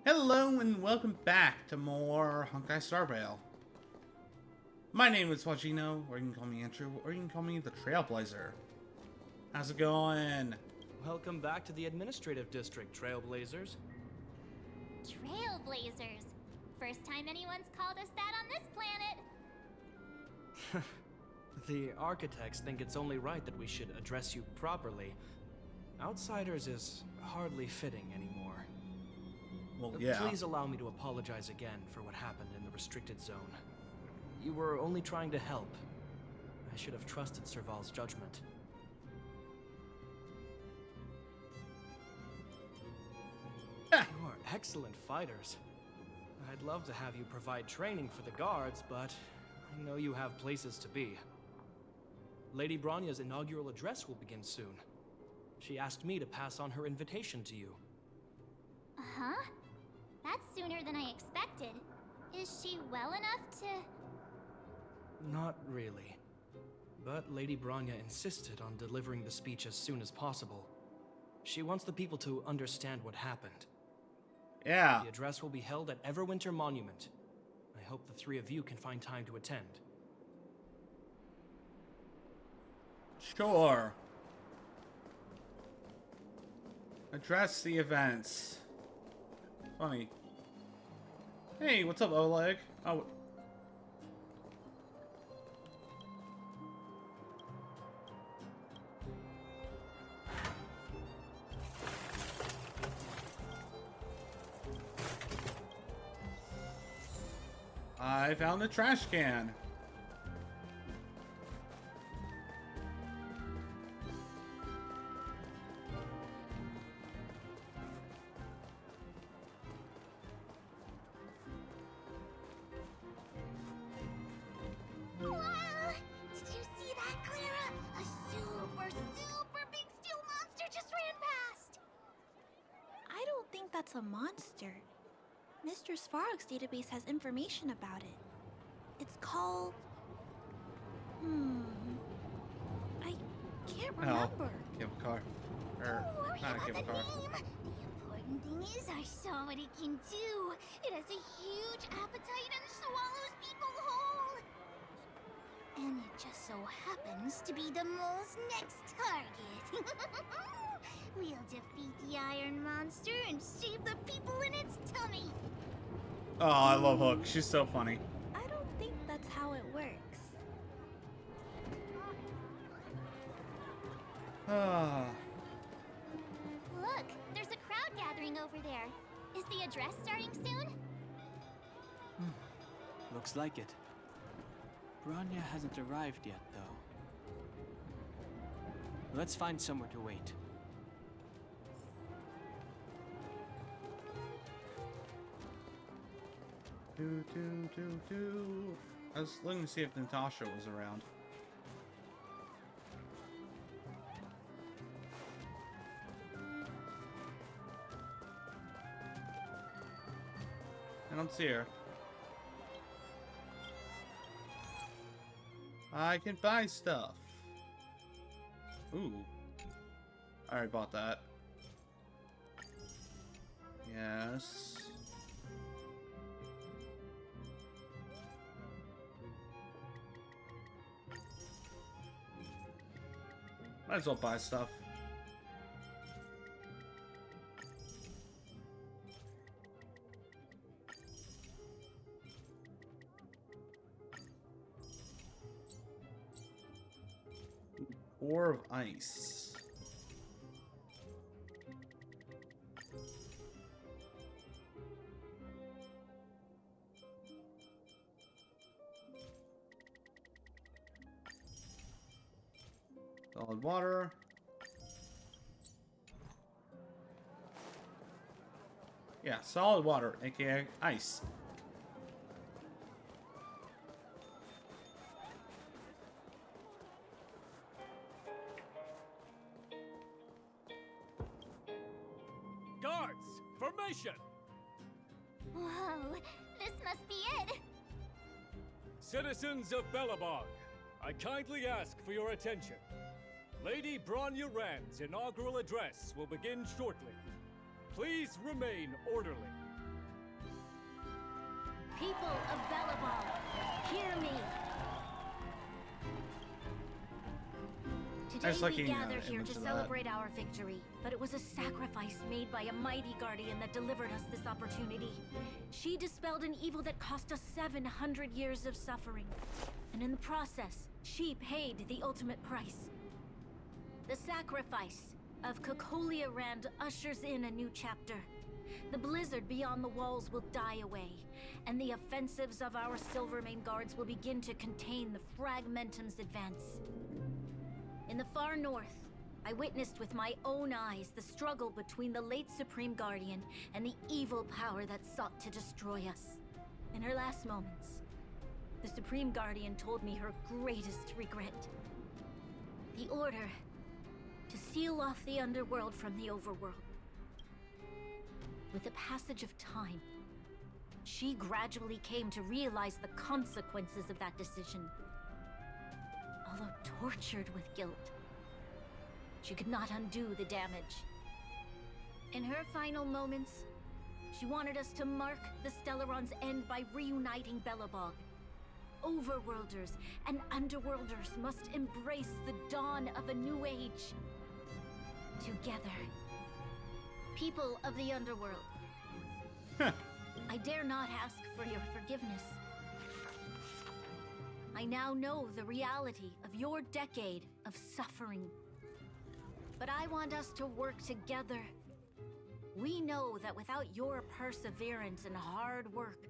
Hello and welcome back to more Honkai Star Rail. My name is Wajino, or you can call me Andrew, or you can call me the Trailblazer. How's it going? Welcome back to the Administrative District, Trailblazers. Trailblazers. First time anyone's called us that on this planet. The architects think it's only right that we should address you properly. Outsiders is hardly fitting anymore. Well, yeah. Please allow me to apologize again for what happened in the restricted zone. You were only trying to help. I should have trusted Serval's judgment. You are excellent fighters. I'd love to have you provide training for the guards, but I know you have places to be. Lady Bronya's inaugural address will begin soon. She asked me to pass on her invitation to you. Huh? That's sooner than I expected. Is she well enough to... Not really. But Lady Bronya insisted on delivering the speech as soon as possible. She wants the people to understand what happened. Yeah. The address will be held at Everwinter Monument. I hope the three of you can find time to attend. Sure. Address the events. Funny. Hey, what's up, Oleg? Oh. I found a trash can. Wow! Did you see that, Clara? A super big steel monster just ran past! I don't think that's a monster. Mr. Svarog's database has information about it. It's called... I can't remember. Cable car. Or, Don't worry not a about cable the car. name. The important thing is I saw what it can do. It has a huge appetite and swallows people whole. And it just so happens to be the mole's next target. We'll defeat the Iron Monster and save the people in its tummy. Oh, I love Hook. She's so funny. I don't think that's how it works. Ah. Look, there's a crowd gathering over there. Is the address starting soon? Looks like it. Bronya hasn't arrived yet, though. Let's find somewhere to wait. Do. I was looking to see if Natasha was around. I don't see her. I can buy stuff. Ooh. I already bought that. Yes. Might as well buy stuff. Ore of ice. Solid water. Yeah, solid water, aka ice. Guards, formation! Whoa, this must be it. Citizens of Belobog, I kindly ask for your attention. Lady Bronya Rand's inaugural address will begin shortly. Please remain orderly. People of Belobog, hear me. Today we looking at gather an here image to of that. celebrate our victory, but it was a sacrifice made by a mighty guardian that delivered us this opportunity. She dispelled an evil that cost us 700 years of suffering, and in the process, she paid the ultimate price. The sacrifice of Cocolia Rand ushers in a new chapter. The blizzard beyond the walls will die away, and the offensives of our Silvermane guards will begin to contain the Fragmentum's advance. In the far north, I witnessed with my own eyes the struggle between the late Supreme Guardian and the evil power that sought to destroy us. In her last moments, the Supreme Guardian told me her greatest regret. The order to seal off the underworld from the overworld. With the passage of time, she gradually came to realize the consequences of that decision. Although tortured with guilt, she could not undo the damage. In her final moments, she wanted us to mark the Stellaron's end by reuniting Belobog. Overworlders and Underworlders must embrace the dawn of a new age. Together. People of the Underworld. I dare not ask for your forgiveness. I now know the reality of your decade of suffering. But I want us to work together. We know that without your perseverance and hard work,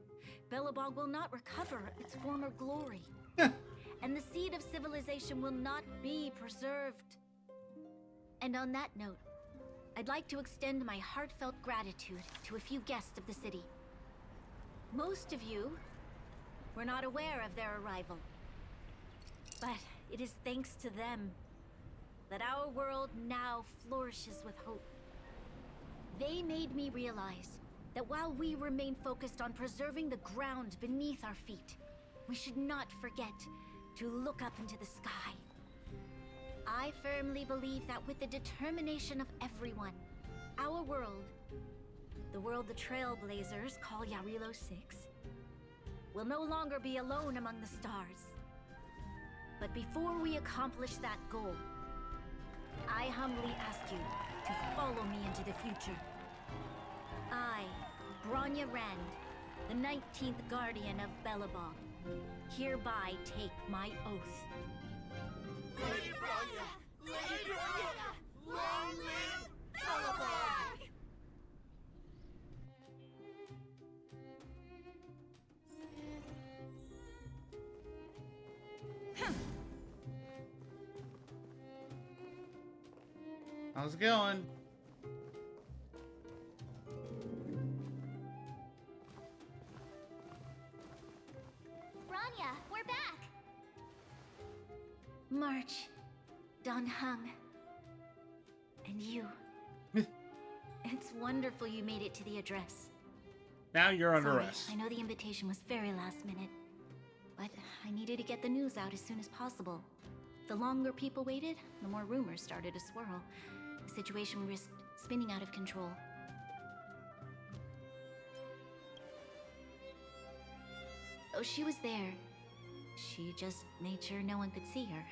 Belobog will not recover its former glory. And the seed of civilization will not be preserved. And on that note, I'd like to extend my heartfelt gratitude to a few guests of the city. Most of you were not aware of their arrival. But it is thanks to them that our world now flourishes with hope. They made me realize that while we remain focused on preserving the ground beneath our feet, we should not forget to look up into the sky. I firmly believe that with the determination of everyone, our world, the world the Trailblazers call Yarilo 6, will no longer be alone among the stars. But before we accomplish that goal, I humbly ask you to follow me into the future. I, Bronya Rand, the 19th Guardian of Belobog, hereby take my oath. Lady Bronya! Lady Bronya! Long live Belobog! How's it going? Bronya, we're back! March, Don Hung, and you. It's wonderful you made it to the address. Now you're under Sorry, arrest. I know the invitation was very last minute, but I needed to get the news out as soon as possible. The longer people waited, the more rumors started to swirl. The situation risked spinning out of control. Oh, she was there. She just made sure no one could see her.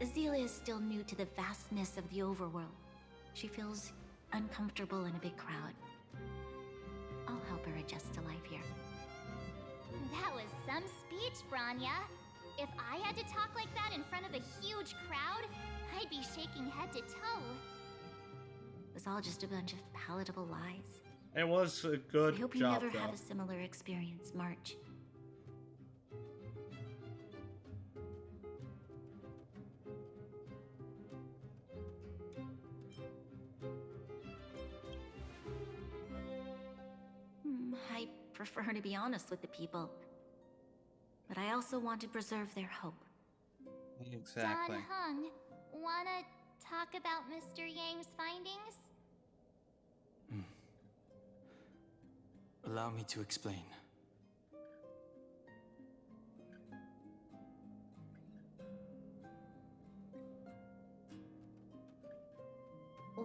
Azalea is still new to the vastness of the overworld. She feels uncomfortable in a big crowd. I'll help her adjust to life here. That was some speech, Bronya. If I had to talk like that in front of a huge crowd, I'd be shaking head to toe. It was all just a bunch of palatable lies. It was a good I hope you job, never though. have a similar experience, March. I prefer to be honest with the people. But I also want to preserve their hope. Exactly. Don Hung, wanna talk about Mr. Yang's findings? Allow me to explain.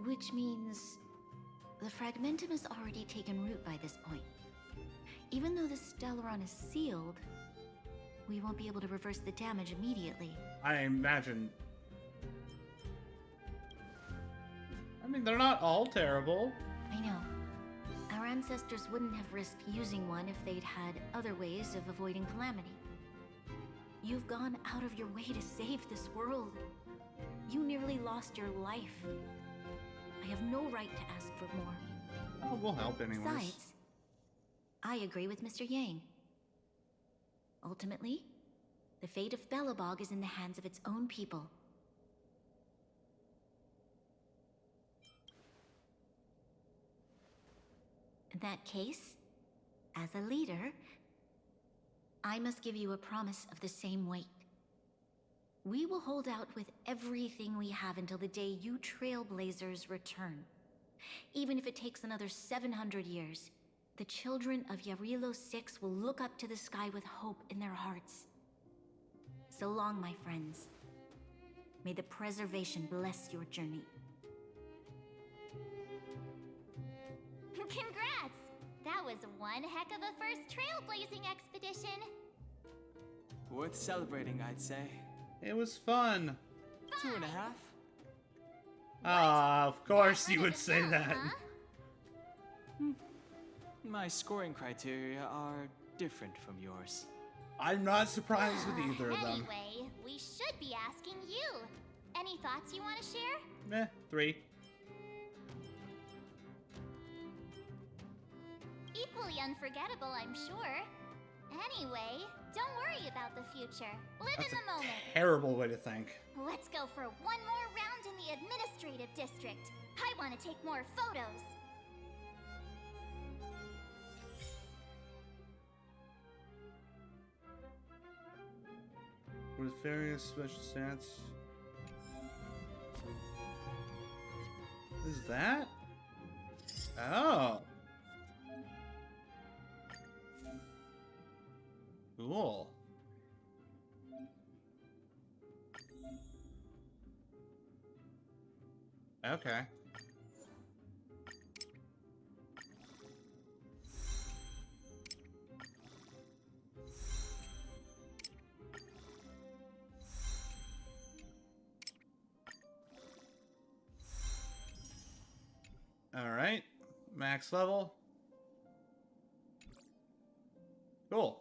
Which means the Fragmentum has already taken root by this point. Even though the Stellaron is sealed, we won't be able to reverse the damage immediately. I imagine. I mean, they're not all terrible. I know. Our ancestors wouldn't have risked using one if they'd had other ways of avoiding calamity. You've gone out of your way to save this world. You nearly lost your life. I have no right to ask for more. Oh, we'll help anyways. Besides, I agree with Mr. Yang. Ultimately, the fate of Belobog is in the hands of its own people. In that case, as a leader, I must give you a promise of the same weight. We will hold out with everything we have until the day you Trailblazers return. Even if it takes another 700 years, the children of Yarilo 6 will look up to the sky with hope in their hearts. So long, my friends. May the preservation bless your journey. Congrats! That was one heck of a first trailblazing expedition. Worth celebrating, I'd say. It was fun. 2.5? Ah, of course you would say that. Huh? My scoring criteria are different from yours. I'm not surprised with either of them. Anyway, we should be asking you. Any thoughts you want to share? Meh, 3. Equally unforgettable, I'm sure. Anyway, don't worry about the future. Live That's in the moment. a terrible way to think. Let's go for one more round in the administrative district. I want to take more photos. With various special stats. What is that? Oh. Cool. Okay. All right. Max level. Cool.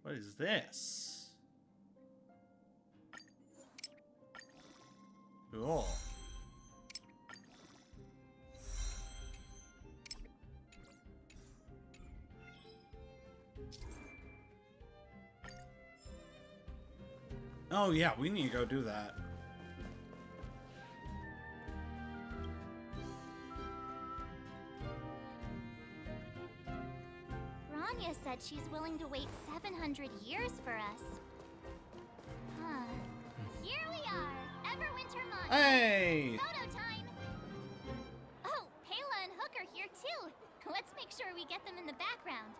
What is this? Cool. Oh yeah, we need to go do that. Rania said she's willing to wait 700 years for us. Huh. Here we are, Everwinter Mon. Hey! Photo time! Oh, Pela and Hook are here too. Let's make sure we get them in the background.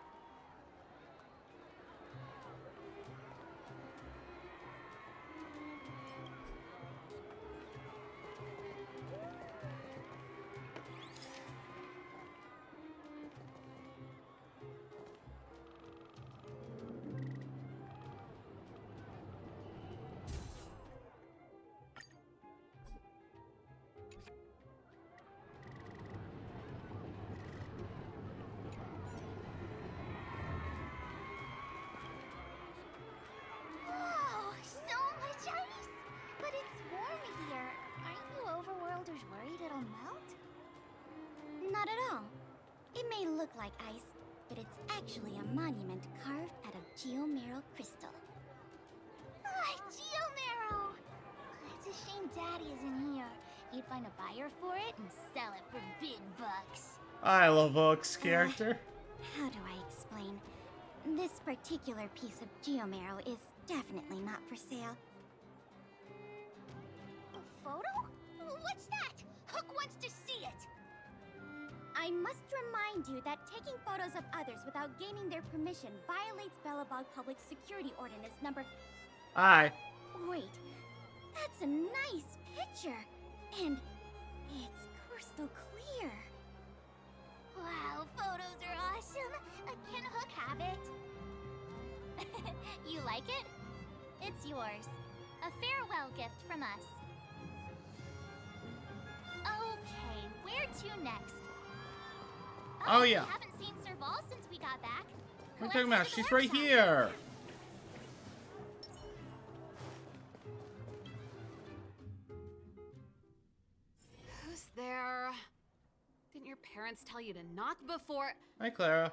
Whoa, so much ice! But it's warm here. Aren't you overworlders worried it'll melt? Not at all. It may look like ice, but it's actually a monument carved out of geomeral crystal. Ah, Geomero! It's a shame Daddy isn't here. He'd find a buyer for it and sell it for big bucks. I love Hook's character. How do I explain? This particular piece of geomeral is definitely not for sale. A photo? What's that? Hook wants to see it! I must remind you that taking photos of others without gaining their permission violates Belobog Public Security Ordinance number... Hi. Wait, That's a nice picture. And it's crystal clear. Wow, photos are awesome. Can Hook have it? You like it? It's yours. A farewell gift from us. Okay, where to next? Oh, yeah. We haven't seen Serval since we got back. What are you Let's talking about? head to the She's right workshop. here. Who's there? Didn't your parents tell you to knock before? Hi, Clara.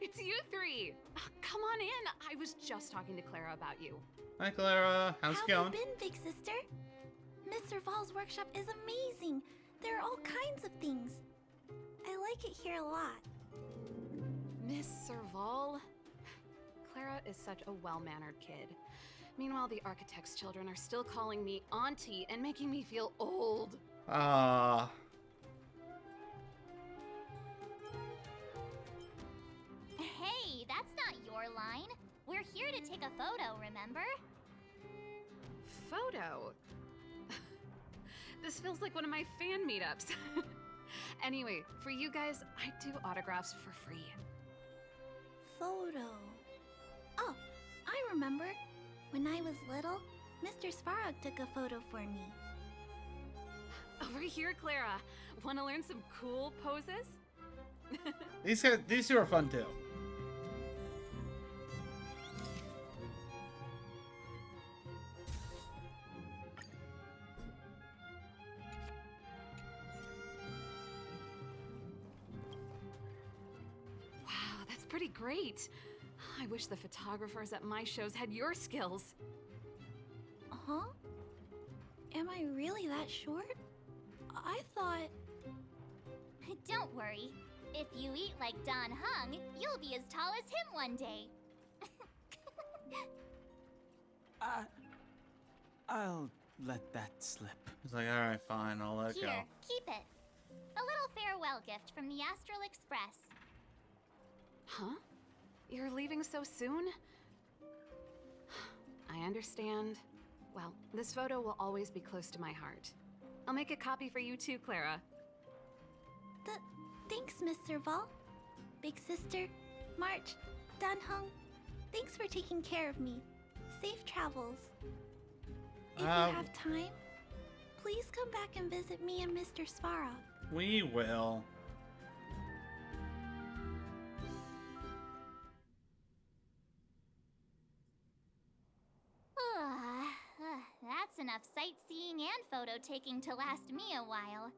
It's you three. Come on in. I was just talking to Clara about you. Hi, Clara. How's it How going? have you been, big sister? Miss Serval's workshop is amazing. There are all kinds of things. I like it here a lot. Miss Serval? Clara is such a well-mannered kid. Meanwhile, the architect's children are still calling me auntie and making me feel old. Ah. Hey, that's not your line. We're here to take a photo, remember? Photo? This feels like one of my fan meetups. Anyway, for you guys, I do autographs for free. Photo. Oh, I remember. When I was little, Mr. Svarog took a photo for me. Over here, Clara. Want to learn some cool poses? These two are fun too. Wow, that's pretty great. I wish the photographers at my shows had your skills. Huh? Am I really that short? I thought... Don't worry. If you eat like Don Hung, you'll be as tall as him one day. I'll let that slip. He's like, all right, fine, I'll let it go. Here, keep it. A little farewell gift from the Astral Express. Huh? You're leaving so soon? I understand. Well, this photo will always be close to my heart. I'll make a copy for you too, Clara. Thanks, Miss Serval. Big sister, March, Dan-hung, thanks for taking care of me. Safe travels. If you have time, please come back and visit me and Mr. Svarog. We will. That's enough sightseeing and photo taking to last me a while.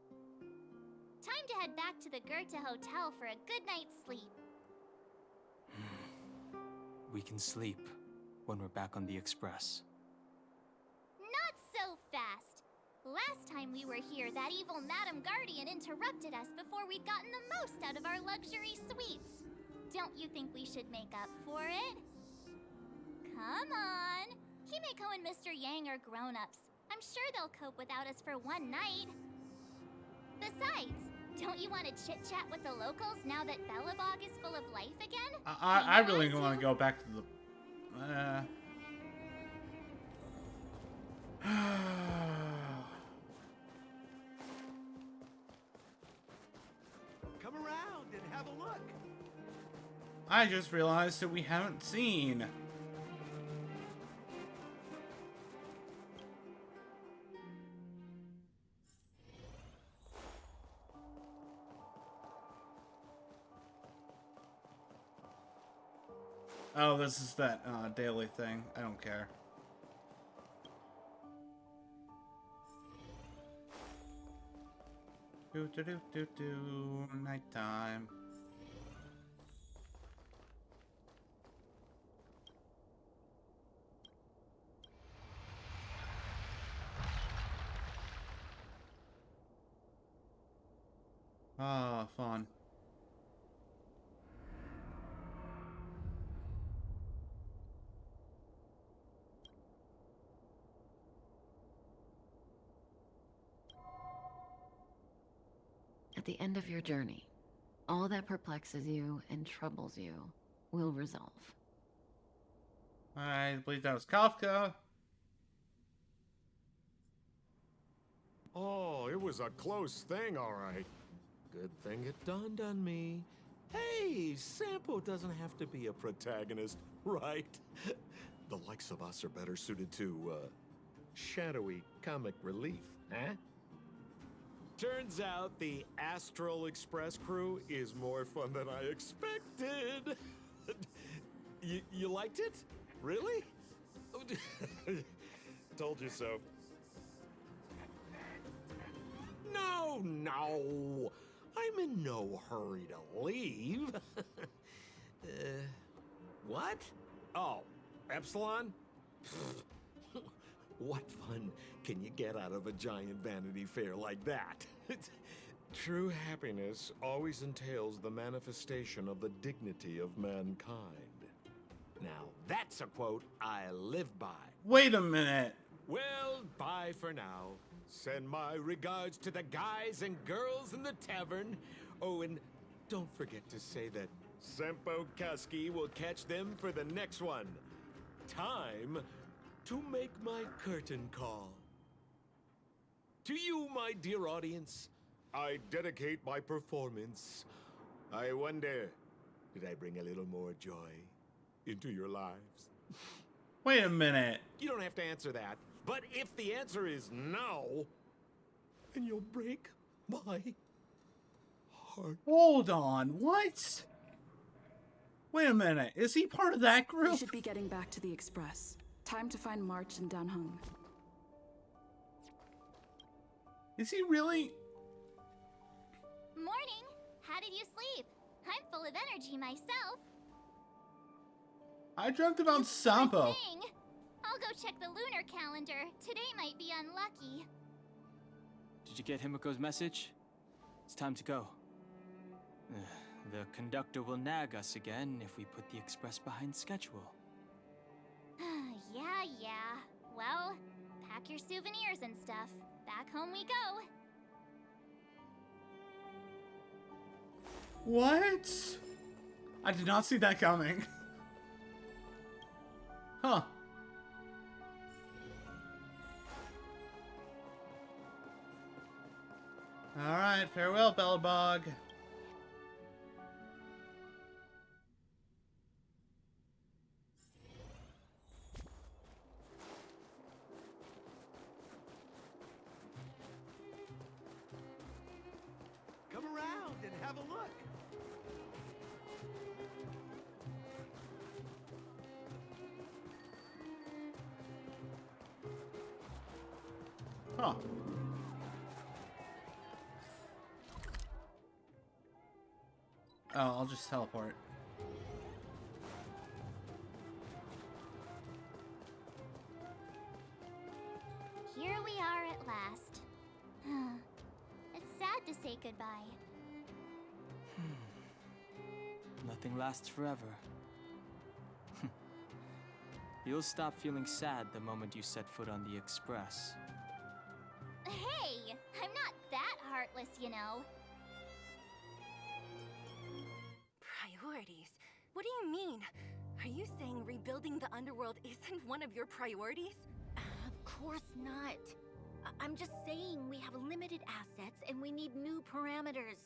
Time to head back to the Goethe Hotel for a good night's sleep. We can sleep when we're back on the Express. Not so fast. Last time we were here, that evil Madam Guardian interrupted us before we'd gotten the most out of our luxury suites. Don't you think we should make up for it? Come on. Himeko and Mr. Yang are grown-ups. I'm sure they'll cope without us for one night. Besides, don't you want to chit-chat with the locals now that Belobog is full of life again? I really want to go back to the... Come around and have a look. I just realized that we haven't seen. Oh, this is that daily thing. I don't care. Nighttime. Ah, fun. At the end of your journey, all that perplexes you and troubles you will resolve. I believe that was Kafka. Oh, it was a close thing, all right. Good thing it dawned on me. Hey, Sampo doesn't have to be a protagonist, right? The likes of us are better suited to, shadowy comic relief, huh? Turns out the Astral Express crew is more fun than I expected. You liked it? Really? Told you so. No. I'm in no hurry to leave. What? Oh, Epsilon? What fun can you get out of a giant Vanity Fair like that? True happiness always entails the manifestation of the dignity of mankind. Now, that's a quote I live by. Wait a minute. Well, bye for now. Send my regards to the guys and girls in the tavern. Oh, and don't forget to say that Sempo Kasky will catch them for the next one. Time to make my curtain call. To you, my dear audience, I dedicate my performance. I wonder, did I bring a little more joy into your lives? Wait a minute. You don't have to answer that. But if the answer is no, then you'll break my heart. Hold on, what? Wait a minute, is he part of that group? We should be getting back to the Express. Time to find March and Danhung. Is he really? Morning! How did you sleep? I'm full of energy myself. I dreamt about Sampo. I'll go check the lunar calendar. Today might be unlucky. Did you get Himiko's message? It's time to go. The conductor will nag us again if we put the express behind schedule. Yeah. Well, pack your souvenirs and stuff. Back home we go. What? I did not see that coming. Huh. Alright, farewell, Bellabog. Come around and have a look. Huh. Oh, I'll just teleport. Here we are at last. It's sad to say goodbye. Nothing lasts forever. You'll stop feeling sad the moment you set foot on the Express. Hey, I'm not that heartless, you know. Priorities? What do you mean? Are you saying rebuilding the underworld isn't one of your priorities? Of course not. I'm just saying we have limited assets and we need new parameters.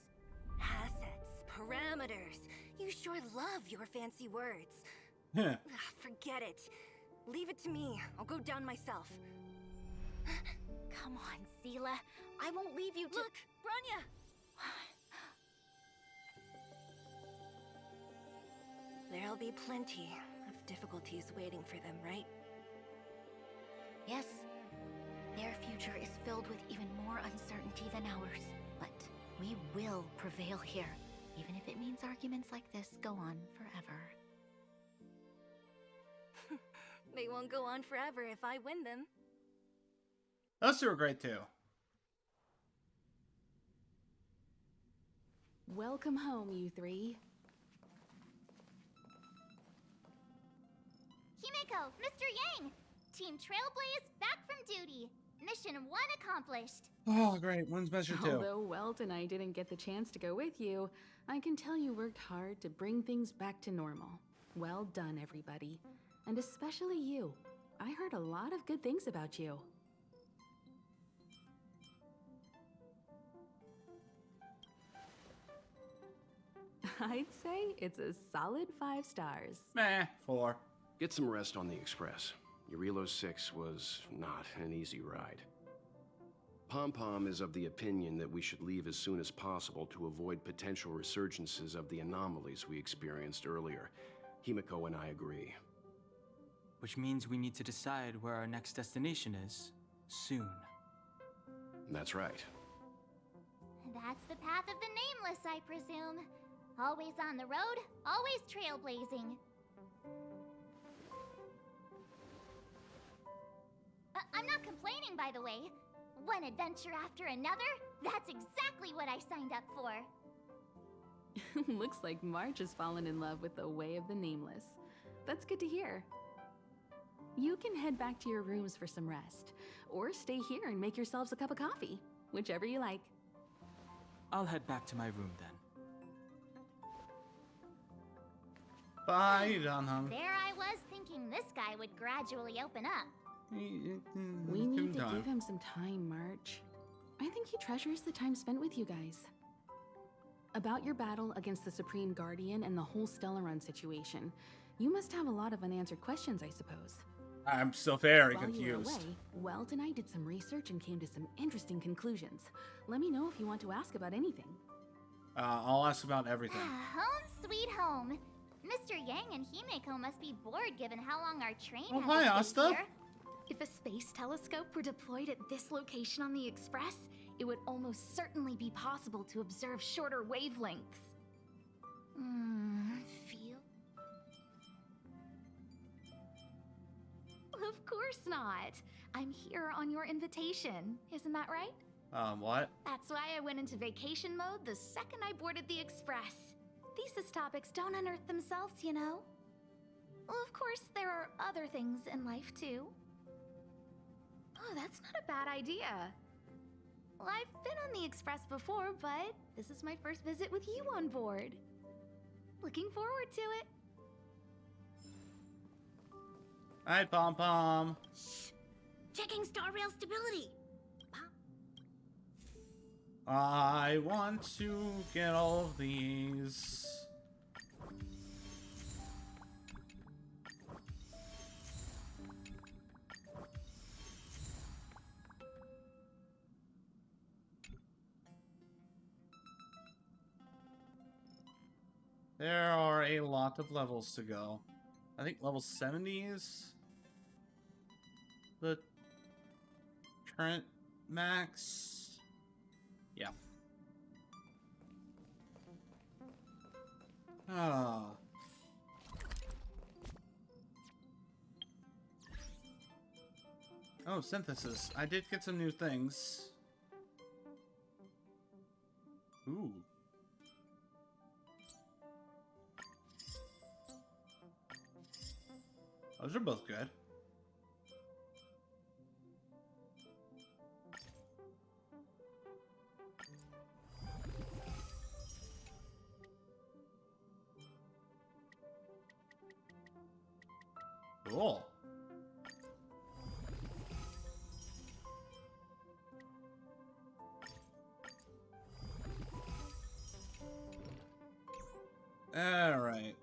Assets, parameters. You sure love your fancy words. Yeah. Forget it. Leave it to me. I'll go down myself. Come on, Seela. I won't leave you to— Look, Bronya! There'll be plenty of difficulties waiting for them, right? Yes. Their future is filled with even more uncertainty than ours. But we will prevail here, even if it means arguments like this go on forever. They won't go on forever if I win them. Those two are great too. Welcome home, you three. Himiko, Mr. Yang! Team Trailblaze back from duty. Mission 1 accomplished. Oh, great. When's measure 2? Although Welt and I didn't get the chance to go with you, I can tell you worked hard to bring things back to normal. Well done, everybody. And especially you. I heard a lot of good things about you. I'd say it's a solid 5 stars. Meh, 4. Get some rest on the express. Eurilo 6 was not an easy ride. Pom-Pom is of the opinion that we should leave as soon as possible to avoid potential resurgences of the anomalies we experienced earlier. Himiko and I agree. Which means we need to decide where our next destination is, soon. That's right. That's the path of the Nameless, I presume. Always on the road, always trailblazing. I'm not complaining, by the way. One adventure after another, that's exactly what I signed up for. Looks like March has fallen in love with the way of the Nameless. That's good to hear. You can head back to your rooms for some rest, or stay here and make yourselves a cup of coffee, whichever you like. I'll head back to my room then. Bye, Danhong. There I was thinking this guy would gradually open up. We need to give him some time, March. I think he treasures the time spent with you guys. About your battle against the Supreme Guardian and the whole Stellaron situation, you must have a lot of unanswered questions, I suppose. I'm still very While confused. you were away, Weld and I did some research and came to some interesting conclusions. Let me know if you want to ask about anything. I'll ask about everything. Home sweet home. Mr. Yang and Himeko must be bored given how long our train Oh, has hi, been Asta. here. If a space telescope were deployed at this location on the Express, it would almost certainly be possible to observe shorter wavelengths. Feel? Of course not. I'm here on your invitation. Isn't that right? What? That's why I went into vacation mode the second I boarded the Express. Thesis topics don't unearth themselves, you know. Well, of course, there are other things in life, too. Oh, that's not a bad idea. Well, I've been on the Express before, but this is my first visit with you on board. Looking forward to it. Hi, Pom Pom. Checking star rail stability. I want to get all of these. There are a lot of levels to go. I think level 70 is the current max. Yeah. Ah. Oh, synthesis. I did get some new things. Ooh. Those are both good. Cool. All right.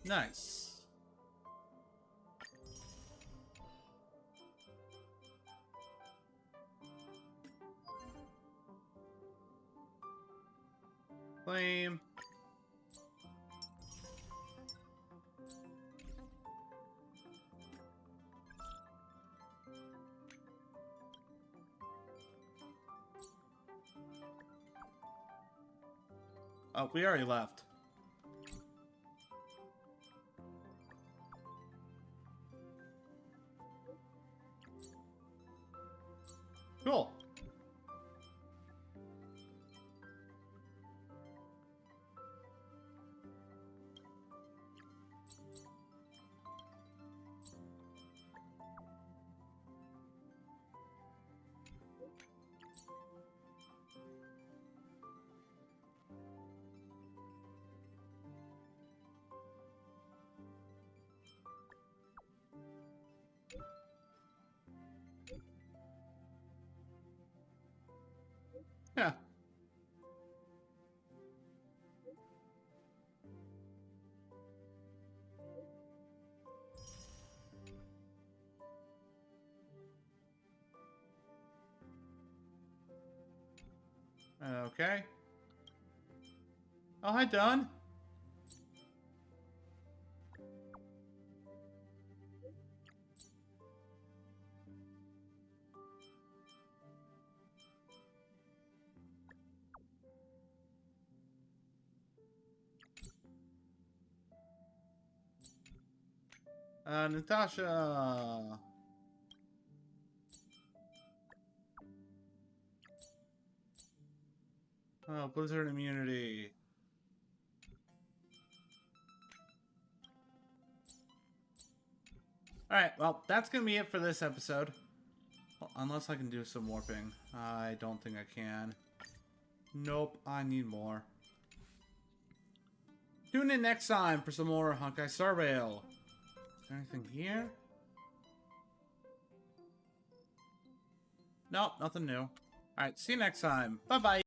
Nice. Claim. Oh, we already left. Cool. Okay. Oh, hi, Don. Natasha. Oh, blizzard immunity. Alright, well, that's gonna be it for this episode. Well, unless I can do some warping. I don't think I can. Nope, I need more. Tune in next time for some more Honkai Star Rail. Is there anything here? Nope, nothing new. Alright, see you next time. Bye-bye.